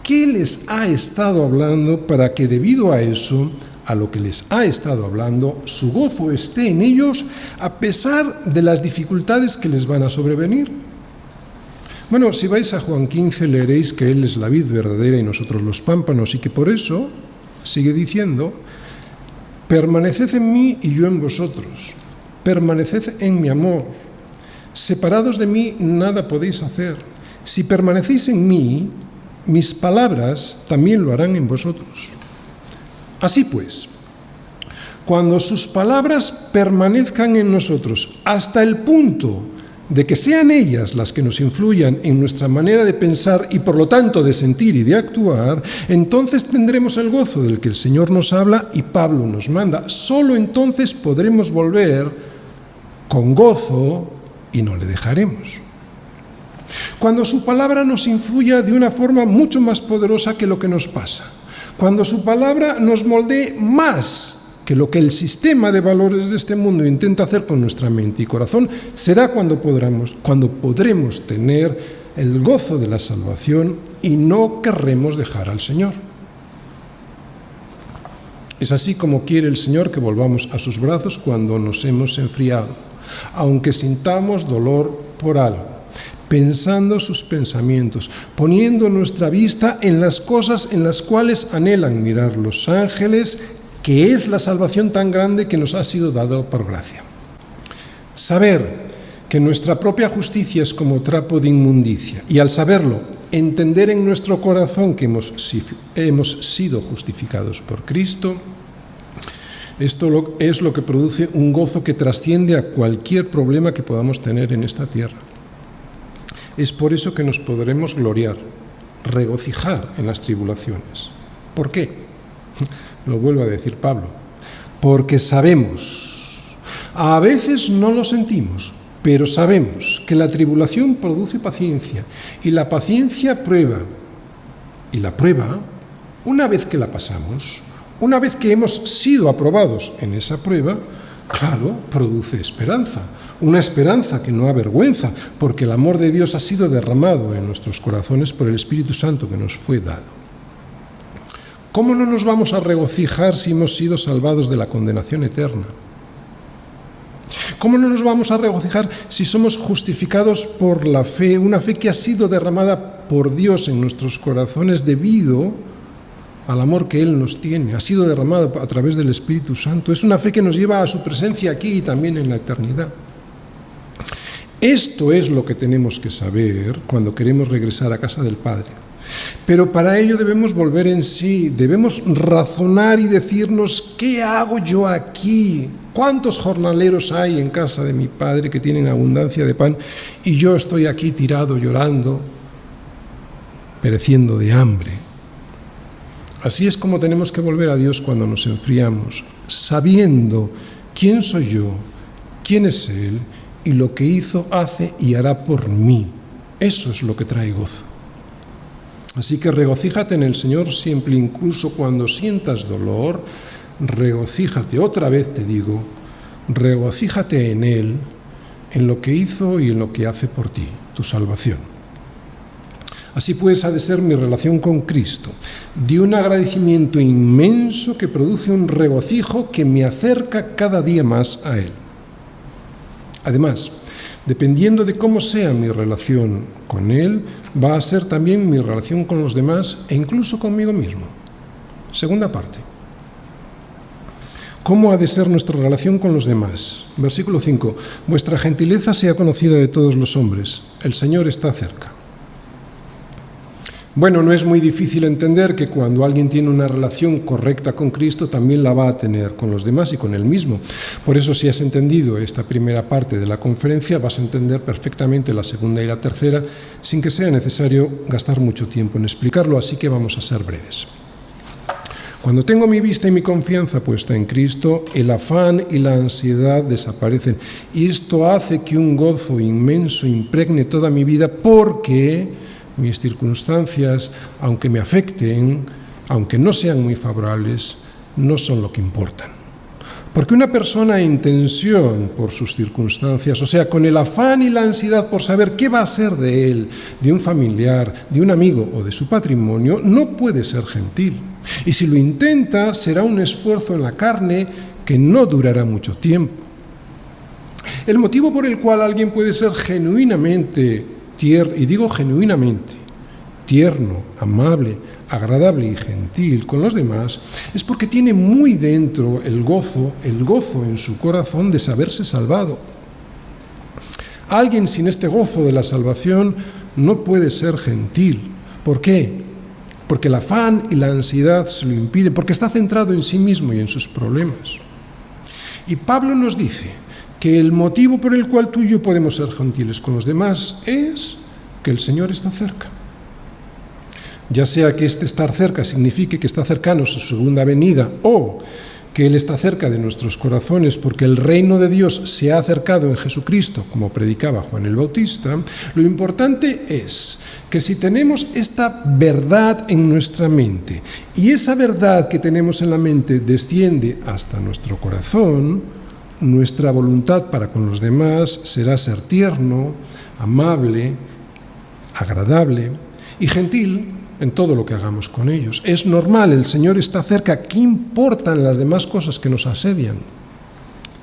¿Qué les ha estado hablando para que debido a eso, a lo que les ha estado hablando, su gozo esté en ellos a pesar de las dificultades que les van a sobrevenir? Bueno, si vais a Juan 15 leeréis que Él es la vid verdadera y nosotros los pámpanos, y que por eso, sigue diciendo, permaneced en mí y yo en vosotros, permaneced en mi amor, separados de mí nada podéis hacer. Si permanecéis en mí, mis palabras también lo harán en vosotros. Así pues, cuando sus palabras permanezcan en nosotros hasta el punto de que sean ellas las que nos influyan en nuestra manera de pensar y por lo tanto de sentir y de actuar, entonces tendremos el gozo del que el Señor nos habla y Pablo nos manda. Solo entonces podremos volver con gozo y no le dejaremos. Cuando su palabra nos influya de una forma mucho más poderosa que lo que nos pasa. Cuando su palabra nos moldee más que lo que el sistema de valores de este mundo intenta hacer con nuestra mente y corazón, será cuando podremos tener el gozo de la salvación y no querremos dejar al Señor. Es así como quiere el Señor que volvamos a sus brazos cuando nos hemos enfriado, aunque sintamos dolor por algo, pensando sus pensamientos, poniendo nuestra vista en las cosas en las cuales anhelan mirar los ángeles, que es la salvación tan grande que nos ha sido dado por gracia. Saber que nuestra propia justicia es como trapo de inmundicia, y al saberlo, entender en nuestro corazón que hemos sido justificados por Cristo, esto es lo que produce un gozo que trasciende a cualquier problema que podamos tener en esta tierra. Es por eso que nos podremos gloriar, regocijar en las tribulaciones. ¿Por qué? Lo vuelvo a decir Pablo. Porque sabemos, a veces no lo sentimos, pero sabemos que la tribulación produce paciencia, y la paciencia prueba. Y la prueba, una vez que la pasamos, una vez que hemos sido aprobados en esa prueba, claro, produce esperanza. Una esperanza que no avergüenza, porque el amor de Dios ha sido derramado en nuestros corazones por el Espíritu Santo que nos fue dado. ¿Cómo no nos vamos a regocijar si hemos sido salvados de la condenación eterna? ¿Cómo no nos vamos a regocijar si somos justificados por la fe, una fe que ha sido derramada por Dios en nuestros corazones debido al amor que Él nos tiene? Ha sido derramada a través del Espíritu Santo. Es una fe que nos lleva a su presencia aquí y también en la eternidad. Esto es lo que tenemos que saber cuando queremos regresar a casa del Padre. Pero para ello debemos volver en sí, debemos razonar y decirnos: ¿qué hago yo aquí? ¿Cuántos jornaleros hay en casa de mi Padre que tienen abundancia de pan y yo estoy aquí tirado, llorando, pereciendo de hambre? Así es como tenemos que volver a Dios cuando nos enfriamos, sabiendo quién soy yo, quién es Él y lo que hizo, hace y hará por mí. Eso es lo que trae gozo. Así que regocíjate en el Señor siempre, incluso cuando sientas dolor. Regocíjate, otra vez te digo, regocíjate en Él, en lo que hizo y en lo que hace por ti, tu salvación. Así pues, ha de ser mi relación con Cristo, de un agradecimiento inmenso que produce un regocijo que me acerca cada día más a Él. Además, dependiendo de cómo sea mi relación con Él, va a ser también mi relación con los demás e incluso conmigo mismo. Segunda parte. ¿Cómo ha de ser nuestra relación con los demás? Versículo 5. Vuestra gentileza sea conocida de todos los hombres. El Señor está cerca. Bueno, no es muy difícil entender que cuando alguien tiene una relación correcta con Cristo, también la va a tener con los demás y con Él mismo. Por eso, si has entendido esta primera parte de la conferencia, vas a entender perfectamente la segunda y la tercera, sin que sea necesario gastar mucho tiempo en explicarlo, así que vamos a ser breves. Cuando tengo mi vista y mi confianza puesta en Cristo, el afán y la ansiedad desaparecen. Y esto hace que un gozo inmenso impregne toda mi vida, porque mis circunstancias, aunque me afecten, aunque no sean muy favorables, no son lo que importan. Porque una persona en tensión por sus circunstancias, o sea, con el afán y la ansiedad por saber qué va a ser de él, de un familiar, de un amigo o de su patrimonio, no puede ser gentil. Y si lo intenta, será un esfuerzo en la carne que no durará mucho tiempo. El motivo por el cual alguien puede ser genuinamente y digo genuinamente, tierno, amable, agradable y gentil con los demás, es porque tiene muy dentro el gozo en su corazón de saberse salvado. Alguien sin este gozo de la salvación no puede ser gentil. ¿Por qué? Porque el afán y la ansiedad se lo impiden, porque está centrado en sí mismo y en sus problemas. Y Pablo nos dice que el motivo por el cual tú y yo podemos ser gentiles con los demás es que el Señor está cerca. Ya sea que este estar cerca signifique que está cercano a su segunda venida, o que Él está cerca de nuestros corazones porque el reino de Dios se ha acercado en Jesucristo, como predicaba Juan el Bautista, lo importante es que si tenemos esta verdad en nuestra mente y esa verdad que tenemos en la mente desciende hasta nuestro corazón, nuestra voluntad para con los demás será ser tierno, amable, agradable y gentil en todo lo que hagamos con ellos. Es normal, el Señor está cerca. ¿Qué importan las demás cosas que nos asedian?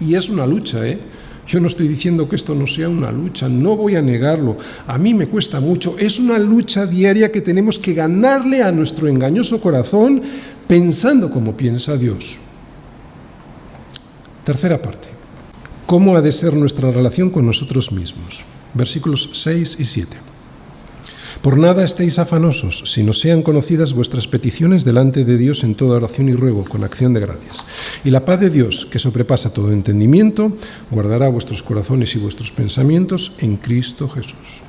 Y es una lucha, ¿eh? Yo no estoy diciendo que esto no sea una lucha, no voy a negarlo. A mí me cuesta mucho. Es una lucha diaria que tenemos que ganarle a nuestro engañoso corazón pensando como piensa Dios. Tercera parte. ¿Cómo ha de ser nuestra relación con nosotros mismos? Versículos 6 y 7. Por nada estéis afanosos, sino sean conocidas vuestras peticiones delante de Dios en toda oración y ruego, con acción de gracias. Y la paz de Dios, que sobrepasa todo entendimiento, guardará vuestros corazones y vuestros pensamientos en Cristo Jesús.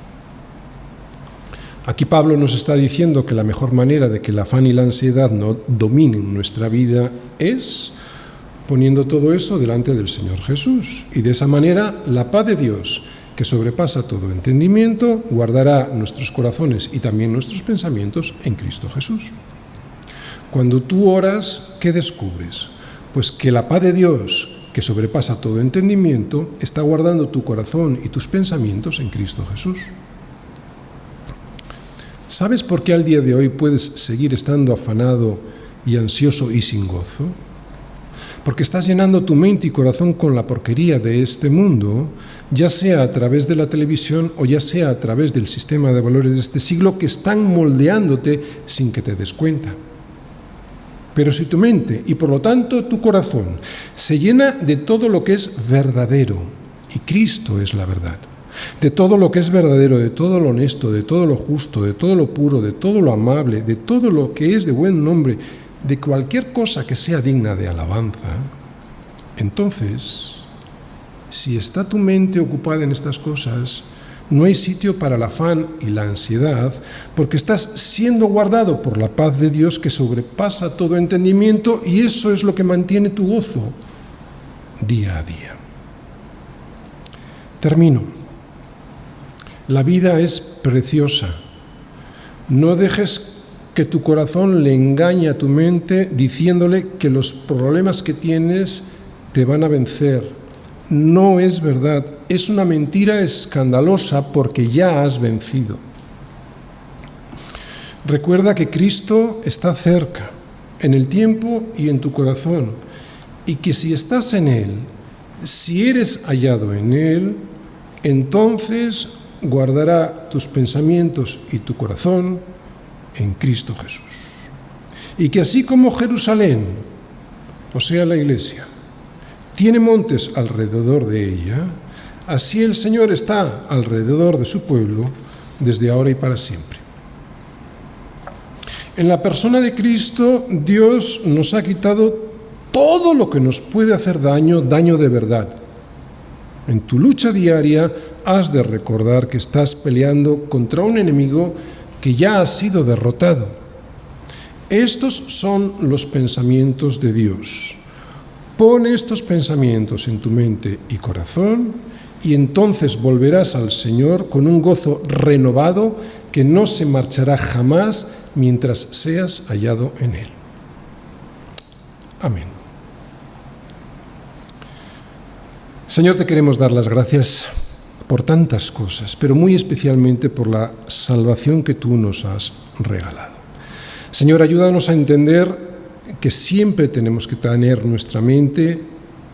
Aquí Pablo nos está diciendo que la mejor manera de que el afán y la ansiedad no dominen nuestra vida es poniendo todo eso delante del Señor Jesús. Y de esa manera la paz de Dios, que sobrepasa todo entendimiento, guardará nuestros corazones y también nuestros pensamientos en Cristo Jesús. Cuando tú oras, ¿qué descubres? Pues que la paz de Dios, que sobrepasa todo entendimiento, está guardando tu corazón y tus pensamientos en Cristo Jesús. ¿Sabes por qué al día de hoy puedes seguir estando afanado y ansioso y sin gozo? Porque estás llenando tu mente y corazón con la porquería de este mundo, ya sea a través de la televisión o ya sea a través del sistema de valores de este siglo que están moldeándote sin que te des cuenta. Pero si tu mente y por lo tanto tu corazón se llena de todo lo que es verdadero, y Cristo es la verdad, de todo lo que es verdadero, de todo lo honesto, de todo lo justo, de todo lo puro, de todo lo amable, de todo lo que es de buen nombre, de cualquier cosa que sea digna de alabanza, entonces, si está tu mente ocupada en estas cosas, no hay sitio para el afán y la ansiedad, porque estás siendo guardado por la paz de Dios que sobrepasa todo entendimiento, y eso es lo que mantiene tu gozo día a día. Termino. La vida es preciosa. No dejes que tu corazón le engañe a tu mente diciéndole que los problemas que tienes te van a vencer. No es verdad, es una mentira escandalosa porque ya has vencido. Recuerda que Cristo está cerca, en el tiempo y en tu corazón, y que si estás en Él, si eres hallado en Él, entonces guardará tus pensamientos y tu corazón en Cristo Jesús. Y que así como Jerusalén, o sea la Iglesia, tiene montes alrededor de ella, así el Señor está alrededor de su pueblo desde ahora y para siempre. En la persona de Cristo, Dios nos ha quitado todo lo que nos puede hacer daño, daño de verdad. En tu lucha diaria has de recordar que estás peleando contra un enemigo que ya ha sido derrotado. Estos son los pensamientos de Dios. Pon estos pensamientos en tu mente y corazón y entonces volverás al Señor con un gozo renovado que no se marchará jamás mientras seas hallado en Él. Amén. Señor, te queremos dar las gracias por tantas cosas, pero muy especialmente por la salvación que tú nos has regalado. Señor, ayúdanos a entender que siempre tenemos que tener nuestra mente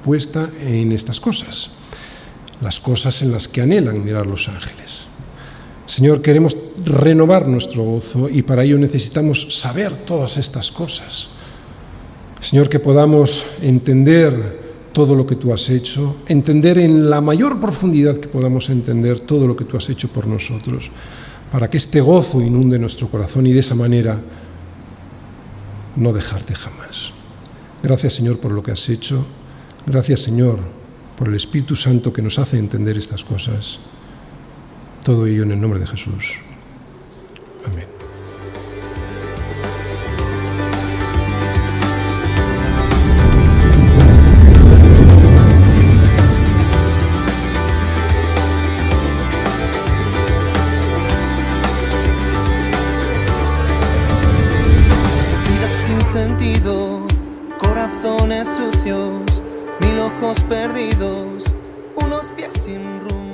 puesta en estas cosas, las cosas en las que anhelan mirar los ángeles. Señor, queremos renovar nuestro gozo y para ello necesitamos saber todas estas cosas. Señor, que podamos entender todo lo que tú has hecho, entender en la mayor profundidad que podamos entender todo lo que tú has hecho por nosotros, para que este gozo inunde nuestro corazón y de esa manera no dejarte jamás. Gracias, Señor, por lo que has hecho. Gracias, Señor, por el Espíritu Santo que nos hace entender estas cosas. Todo ello en el nombre de Jesús. Amén. Vidas sin sentido, corazones sucios, 1000 ojos perdidos, unos pies sin rumbo.